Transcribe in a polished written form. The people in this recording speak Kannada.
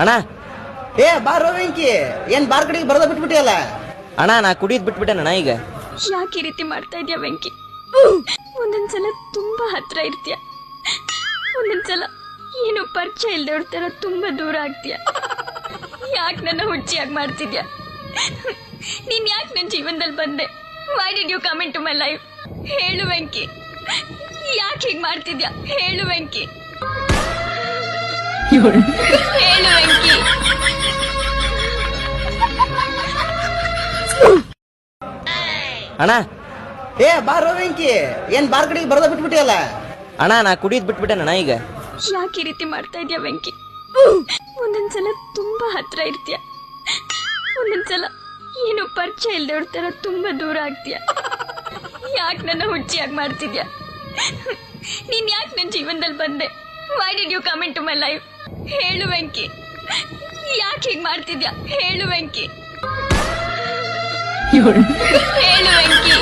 ಅಣ್ಣ ಏ ಬಾರೋ ವೆಂಕಿ, ಏನ್ ಬಾರ್ ಕಡೆಗೆ ಬರೋದ ಬಿಟ್ಬಿಟ್ಟಿಯಲ್ಲ? ಅಣ್ಣ ನಾ ಕುಡಿಯೋದ್ ಬಿಟ್ಬಿಟ್ಟೆನಣ್ಣ ಈಗ. ಯಾಕೆ ಈ ರೀತಿ ಮಾಡ್ತಾ ಇದೀಯ ವೆಂಕಿ? ಒಂದೊಂದ್ಸಲ ತುಂಬಾ ಹತ್ರ ಇರ್ತೀಯ, ಒಂದೊಂದ್ಸಲ ಏನು ಪರಿಚಯ ಇಲ್ದವ್ರ ತರ ತುಂಬಾ ದೂರ ಆಗ್ತೀಯ. ಯಾಕೆ ನನ್ನ ಹುಚ್ಚಿಯಾಗಿ ಮಾಡ್ತಿದ್ಯಾ? ನೀನ್ ಯಾಕೆ ನನ್ನ ಜೀವನದಲ್ಲಿ ಬಂದೆ? Why did you come into my life? ಹೇಳು ವೆಂಕಿ, ಯಾಕೆ ಹೀಗ್ ಮಾಡ್ತಿದ್ಯಾ? ಹೇಳು ವೆಂಕಿ, ಹೇಳು ವೆಂಕಿ. ಅಣ್ಣ ಏ ಬಾರೋ ವೆಂಕಿ, ಏನ್ ಬಾರ್ ಕಡೆಗೆ ಬರೋದ ಬಿಟ್ಬಿಟ್ಟಿಯಲ್ಲ? ಅಣ್ಣ ನಾ ಕುಡಿಯೋದ್ ಬಿಟ್ಬಿಟ್ಟೆನಣ್ಣ ಈಗ. ಯಾಕೆ ಈ ರೀತಿ ಮಾಡ್ತಾ ಇದೀಯ ವೆಂಕಿ? ಒಂದೊಂದ್ಸಲ ತುಂಬಾ ಹತ್ರ ಇರ್ತೀಯ, ಒಂದೊಂದ್ಸಲ ಏನು ಪರಿಚಯ ಇಲ್ದವ್ರ ತರ ತುಂಬಾ ದೂರ ಆಗ್ತೀಯ. ಯಾಕೆ ನನ್ನ ಹುಚ್ಚಿಯಾಗಿ ಮಾಡ್ತಿದ್ಯಾ? ನೀನ್ ಯಾಕೆ ನನ್ನ ಜೀವನದಲ್ಲಿ ಬಂದೆ? Why did you come into my life? ಹೇಳು ವೆಂಕಿ, ಯಾಕೆ ಹೀಗ್ ಮಾಡ್ತಿದ್ಯಾ? ಹೇಳು ವೆಂಕಿ, ಹೇಳು ವೆಂಕಿ.